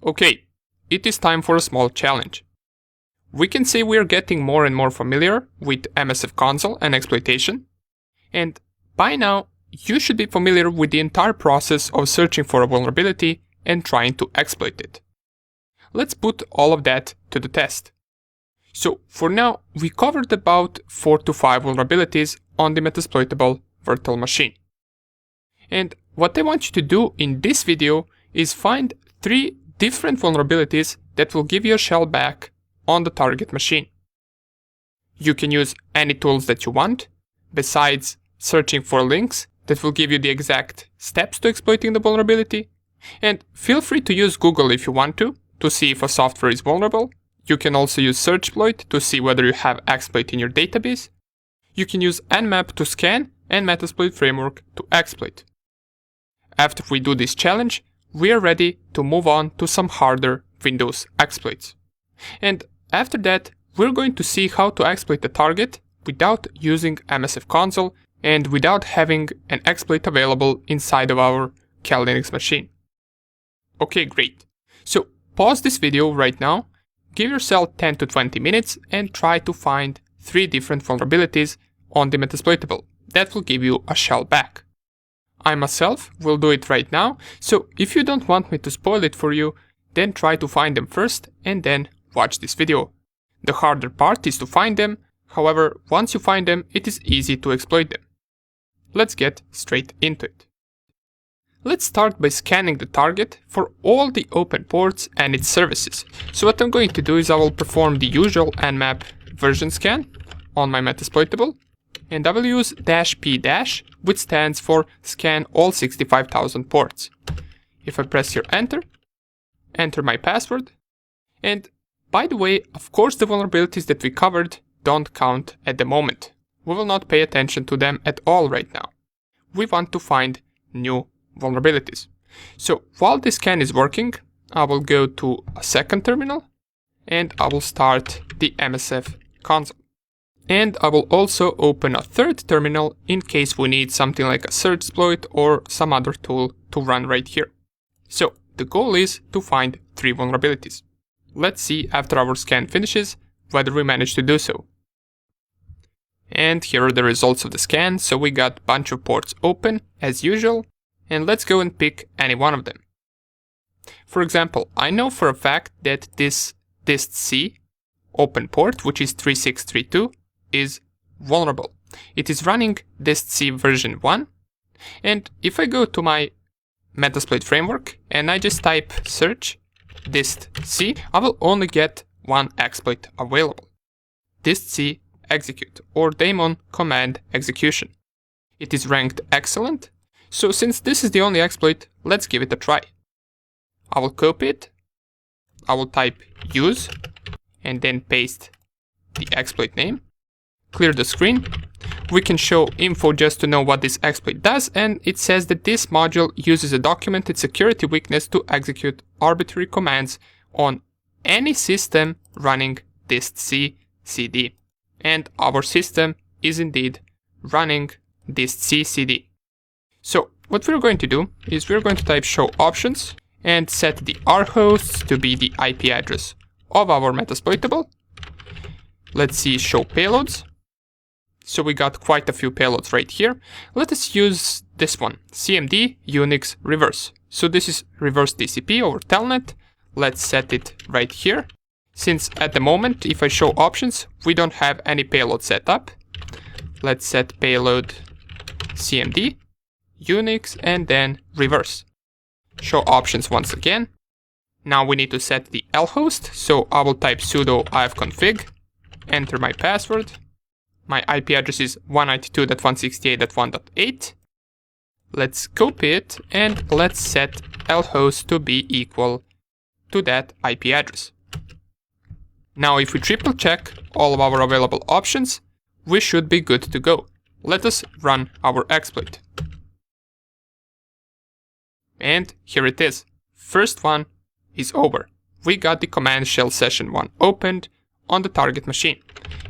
Okay, it is time for a small challenge. We can say we are getting more and more familiar with MSF console and exploitation, and by now you should be familiar with the entire process of searching for a vulnerability and trying to exploit it. Let's put all of that to the test. So for now, we covered about 4 to 5 vulnerabilities on the Metasploitable virtual machine. And what I want you to do in this video is find 3 different vulnerabilities that will give you a shell back on the target machine. You can use any tools that you want, besides searching for links that will give you the exact steps to exploiting the vulnerability. And feel free to use Google if you want to see if a software is vulnerable. You can also use Searchploit to see whether you have exploit in your database. You can use Nmap to scan and Metasploit framework to exploit. After we do this challenge, we are ready to move on to some harder Windows exploits. And after that, we're going to see how to exploit the target without using MSF console and without having an exploit available inside of our Kali Linux machine. Okay, great. So pause this video right now, give yourself 10 to 20 minutes and try to find 3 different vulnerabilities on the Metasploitable that will give you a shell back. I myself will do it right now, so if you don't want me to spoil it for you, then try to find them first and then watch this video. The harder part is to find them, however, once you find them, it is easy to exploit them. Let's get straight into it. Let's start by scanning the target for all the open ports and its services. So what I'm going to do is I will perform the usual Nmap version scan on my Metasploitable, and I will use -p-, which stands for scan all 65,000 ports. If I press here enter my password, and by the way, of course the vulnerabilities that we covered don't count at the moment. We will not pay attention to them at all right now. We want to find new vulnerabilities. So while this scan is working, I will go to a second terminal and I will start the MSF console. And I will also open a third terminal in case we need something like a search exploit or some other tool to run right here. So the goal is to find 3 vulnerabilities. Let's see after our scan finishes whether we manage to do so. And here are the results of the scan. So we got a bunch of ports open as usual. And let's go and pick any one of them. For example, I know for a fact that this dist-c open port, which is 3632, is vulnerable. It is running dist-c version 1. And if I go to my Metasploit framework and I just type search dist-c, I will only get one exploit available. Dist-c execute or daemon command execution. It is ranked excellent. So since this is the only exploit, let's give it a try. I will copy it, I will type use, and then paste the exploit name, clear the screen. We can show info just to know what this exploit does, and it says that this module uses a documented security weakness to execute arbitrary commands on any system running dist-c cd. And our system is indeed running dist-c cd. So what we're going to do is we're going to type show options and set the rhosts to be the IP address of our Metasploitable. Let's see show payloads. So we got quite a few payloads right here. Let us use this one, CMD Unix reverse. So this is reverse TCP over telnet. Let's set it right here. Since at the moment, if I show options, we don't have any payload set up. Let's set payload CMD Unix and then reverse. Show options once again. Now we need to set the lhost, so I will type sudo ifconfig, enter my password. My IP address is 192.168.1.8. Let's copy it and let's set lhost to be equal to that IP address. Now if we triple check all of our available options, we should be good to go. Let us run our exploit. And here it is. First one is over. We got the command shell session 1 opened on the target machine.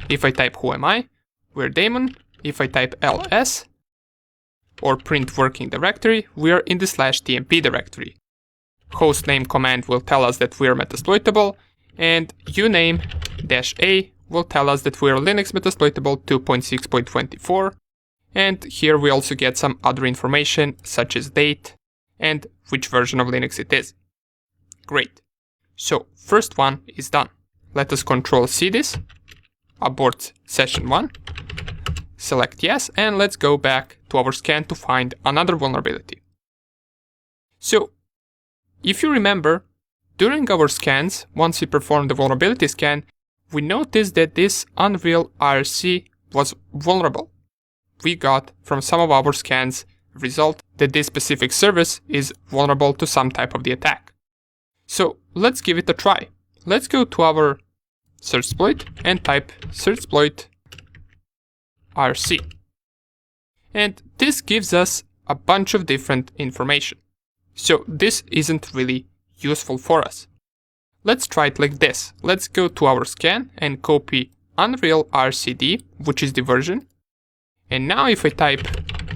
If I type who am I, we're daemon. If I type ls or print working directory, we are in the /tmp directory. hostname command will tell us that we're Metasploitable, and uname-a will tell us that we're Linux Metasploitable 2.6.24, and here we also get some other information such as date and which version of Linux it is. Great. So first one is done. Let us Control-C this, abort session 1, select yes, and let's go back to our scan to find another vulnerability. So, if you remember, during our scans, once we performed the vulnerability scan, we noticed that this Unreal IRC was vulnerable. We got from some of our scans result that this specific service is vulnerable to some type of the attack. So let's give it a try. Let's go to our searchsploit and type searchsploit IRC. And this gives us a bunch of different information. So this isn't really useful for us. Let's try it like this. Let's go to our scan and copy Unreal RCD, which is the version. And now if I type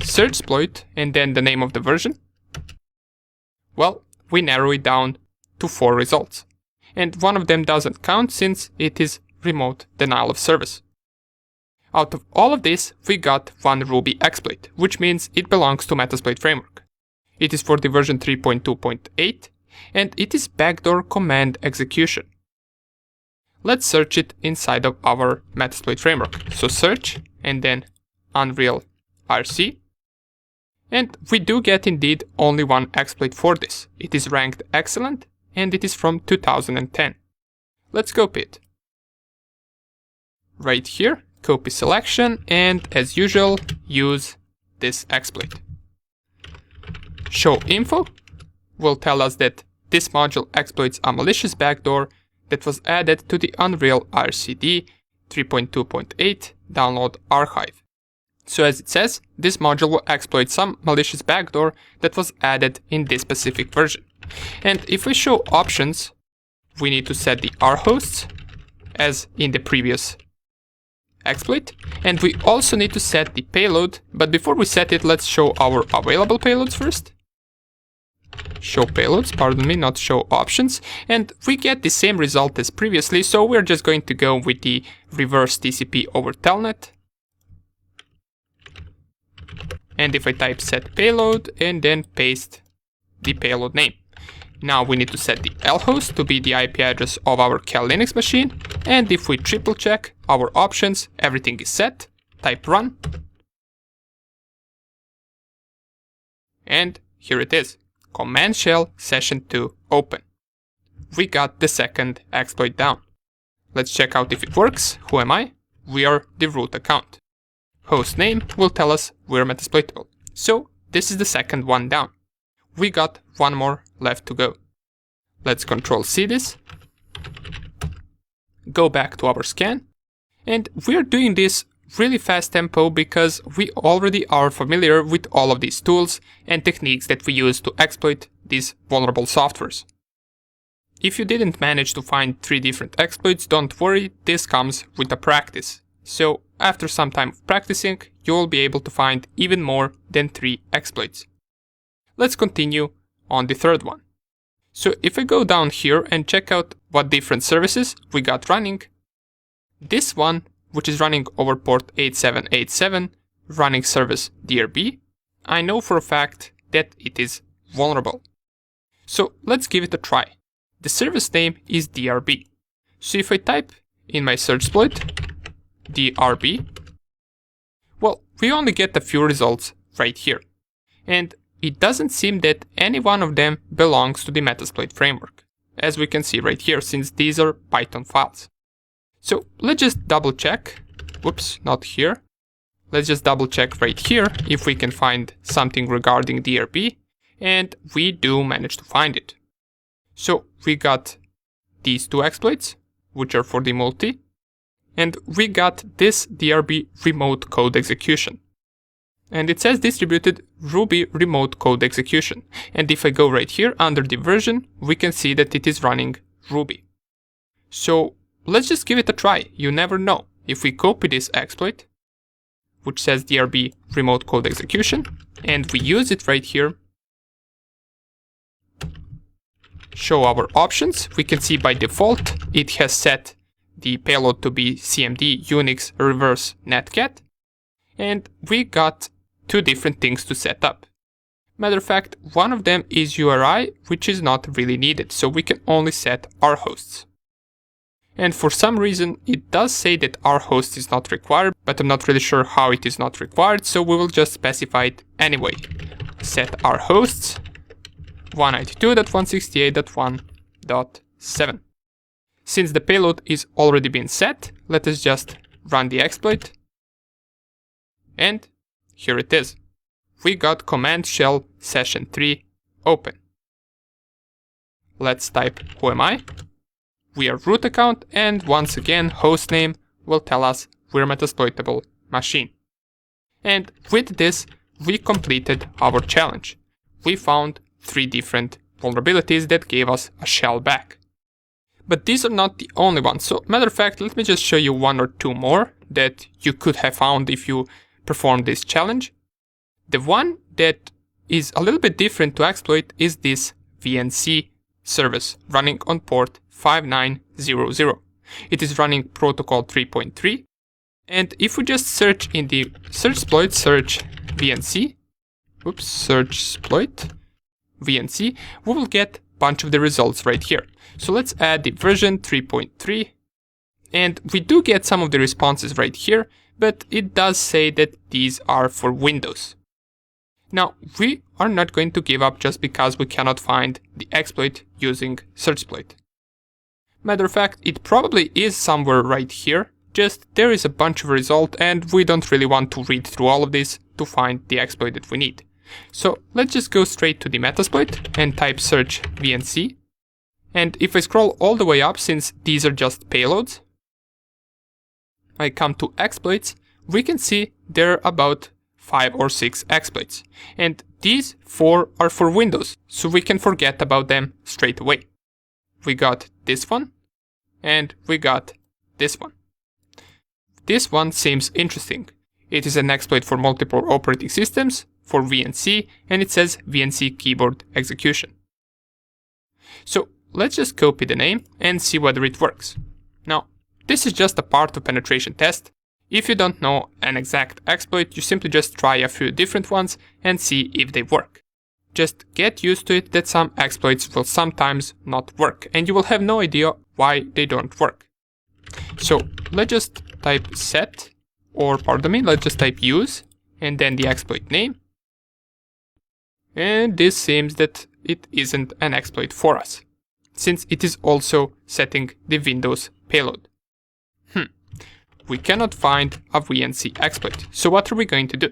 searchsploit and then the name of the version, well, we narrow it down to 4 results. And one of them doesn't count since it is remote denial of service. Out of all of this, we got one Ruby exploit, which means it belongs to Metasploit framework. It is for the version 3.2.8, and it is backdoor command execution. Let's search it inside of our Metasploit framework. So search, and then Unreal RC. And we do get indeed only one exploit for this. It is ranked excellent, and it is from 2010. Let's copy it. Right here, copy selection, and as usual, use this exploit. Show info will tell us that this module exploits a malicious backdoor that was added to the Unreal RCD 3.2.8 download archive. So as it says, this module will exploit some malicious backdoor that was added in this specific version. And if we show options, we need to set the rhosts as in the previous exploit, and we also need to set the payload, but before we set it, let's show our available payloads first. Show payloads, pardon me, not show options, and we get the same result as previously, so we're just going to go with the reverse TCP over telnet. And if I type set payload and then paste the payload name. Now we need to set the lhost to be the IP address of our Cal Linux machine, and if we triple check our options, everything is set, type run, and here it is, command shell session 2 open. We got the second exploit down. Let's check out if it works. Who am I? We are the root account. Host name will tell us we're Metasploitable. So this is the second one down. We got one more left to go. Let's Control-C this, go back to our scan, and we're doing this really fast tempo because we already are familiar with all of these tools and techniques that we use to exploit these vulnerable softwares. If you didn't manage to find 3 different exploits, don't worry, this comes with the practice. So after some time of practicing, you will be able to find even more than 3 exploits. Let's continue on the third one. So if I go down here and check out what different services we got running, this one, which is running over port 8787, running service DRB, I know for a fact that it is vulnerable. So let's give it a try. The service name is DRB. So if I type in my search exploit DRB, well, we only get a few results right here. And it doesn't seem that any one of them belongs to the Metasploit framework, as we can see right here, since these are Python files. So let's just double check. Whoops, not here. Let's just double check right here if we can find something regarding DRB, and we do manage to find it. So we got these 2 exploits, which are for the multi, and we got this DRB remote code execution. And it says distributed Ruby remote code execution. And if I go right here under the version, we can see that it is running Ruby. So let's just give it a try. You never know. If we copy this exploit, which says DRB remote code execution, and we use it right here, show our options, we can see by default it has set the payload to be CMD Unix reverse netcat, and we got two different things to set up. Matter of fact, one of them is URI, which is not really needed, so we can only set our hosts. And for some reason it does say that our host is not required, but I'm not really sure how it is not required, so we will just specify it anyway. Set our hosts 192.168.1.7. Since the payload is already been set, let us just run the exploit. And here it is. We got command shell session 3 open. Let's type who am I. We are root account, and once again hostname will tell us we're Metasploitable machine. And with this we completed our challenge. We found 3 different vulnerabilities that gave us a shell back. But these are not the only ones, so matter of fact, let me just show you 1 or 2 more that you could have found if you performed this challenge. The one that is a little bit different to exploit is this VNC service running on port 5900. It is running protocol 3.3, and if we just search in the search exploit, search VNC, VNC, we will get a bunch of the results right here. So let's add the version 3.3, and we do get some of the responses right here, but it does say that these are for Windows. Now, we are not going to give up just because we cannot find the exploit using searchsploit. Matter of fact, it probably is somewhere right here, just there is a bunch of results and we don't really want to read through all of this to find the exploit that we need. So let's just go straight to the Metasploit and type search VNC. And if I scroll all the way up, since these are just payloads, I come to exploits, we can see there are about 5 or 6 exploits. And these 4 are for Windows, so we can forget about them straight away. We got this one, and we got this one. This one seems interesting. It is an exploit for multiple operating systems, for VNC, and it says VNC keyboard execution. So let's just copy the name and see whether it works. Now, this is just a part of penetration test. If you don't know an exact exploit, you simply just try a few different ones and see if they work. Just get used to it that some exploits will sometimes not work, and you will have no idea why they don't work. So let's just type set, or pardon me, let's just type use, and then the exploit name. And this seems that it isn't an exploit for us, since it is also setting the Windows payload. We cannot find a VNC exploit, so what are we going to do?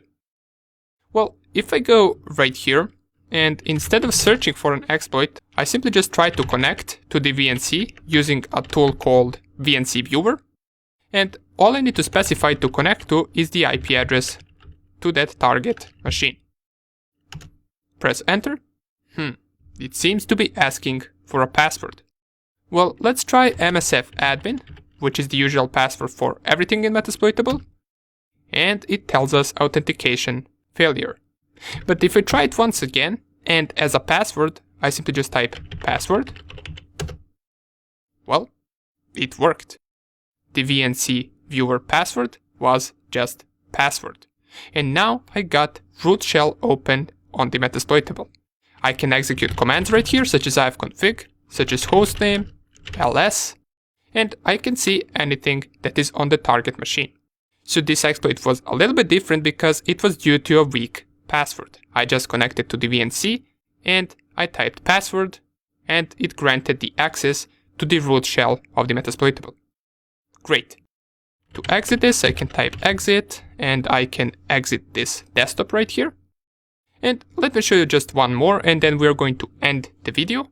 Well, if I go right here, and instead of searching for an exploit, I simply just try to connect to the VNC using a tool called VNC Viewer, and all I need to specify to connect to is the IP address to that target machine. Press enter. It seems to be asking for a password. Well, let's try MSF admin, which is the usual password for everything in Metasploitable, and it tells us authentication failure. But if I try it once again, and as a password, I simply just type password, well, it worked. The VNC viewer password was just password. And now I got root shell open on the Metasploitable. I can execute commands right here, such as ifconfig, such as hostname, ls, and I can see anything that is on the target machine. So this exploit was a little bit different because it was due to a weak password. I just connected to the VNC and I typed password, and it granted the access to the root shell of the Metasploitable. Great. To exit this, I can type exit, and I can exit this desktop right here. And let me show you just one more, and then we're going to end the video.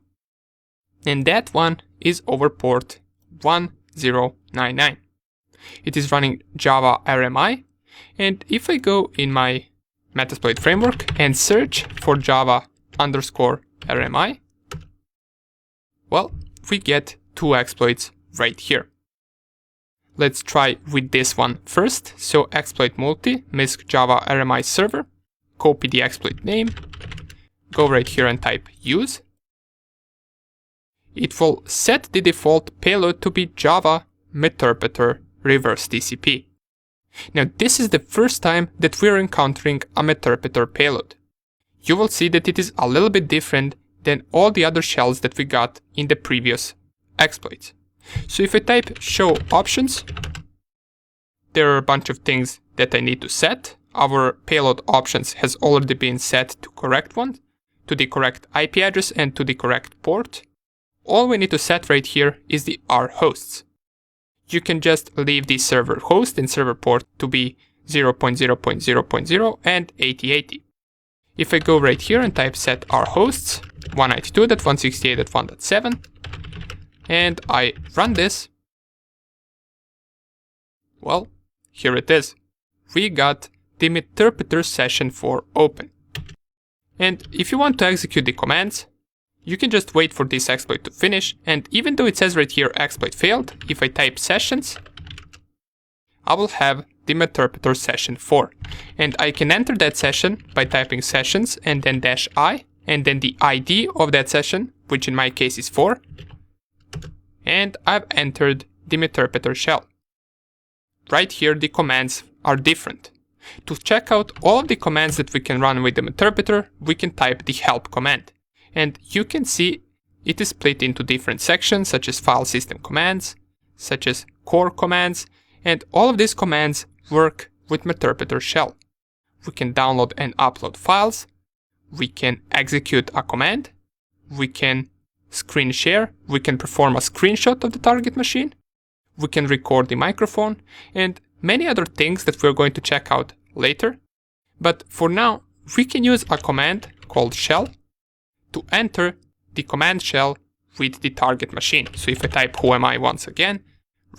And that one is over port 1099. It is running Java RMI, and if I go in my Metasploit framework and search for Java _RMI, well, we get 2 exploits right here. Let's try with this one first. So exploit multi, misc Java RMI server, copy the exploit name, go right here and type use. it will set the default payload to be Java Meterpreter reverse TCP. Now this is the first time that we're encountering a Meterpreter payload. You will see that it is a little bit different than all the other shells that we got in the previous exploits. So if I type show options, there are a bunch of things that I need to set. Our payload options has already been set to correct one, to the correct IP address and to the correct port. All we need to set right here is the R hosts. You can just leave the server host and server port to be 0.0.0.0 and 8080. If I go right here and type set R hosts 192.168.1.7 and I run this, well, here it is. We got the Meterpreter session 4 open. And if you want to execute the commands, you can just wait for this exploit to finish, and even though it says right here exploit failed, if I type sessions, I will have the Meterpreter session 4. And I can enter that session by typing sessions and then -i, and then the ID of that session, which in my case is 4. And I've entered the Meterpreter shell. Right here the commands are different. To check out all of the commands that we can run with the Meterpreter, we can type the help command. And you can see it is split into different sections such as file system commands, such as core commands, and all of these commands work with Meterpreter shell. We can download and upload files, we can execute a command, we can screen share, we can perform a screenshot of the target machine, we can record the microphone, and many other things that we're going to check out later. But for now, we can use a command called shell to enter the command shell with the target machine. So if I type who am I once again,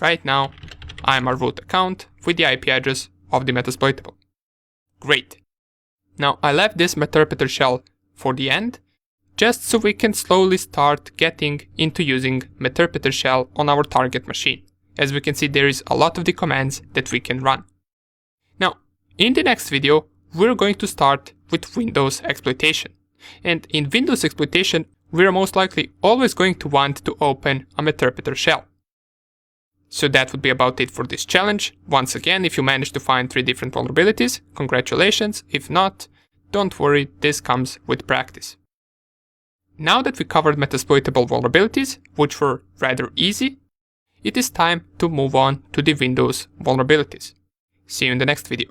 right now I'm a root account with the IP address of the Metasploitable. Great. Now I left this Meterpreter shell for the end, just so we can slowly start getting into using Meterpreter shell on our target machine. As we can see, there is a lot of the commands that we can run. Now, in the next video, we're going to start with Windows exploitation. And in Windows exploitation, we're most likely always going to want to open a Meterpreter shell. So that would be about it for this challenge. Once again, if you managed to find 3 different vulnerabilities, congratulations. If not, don't worry, this comes with practice. Now that we covered Metasploitable vulnerabilities, which were rather easy, it is time to move on to the Windows vulnerabilities. See you in the next video.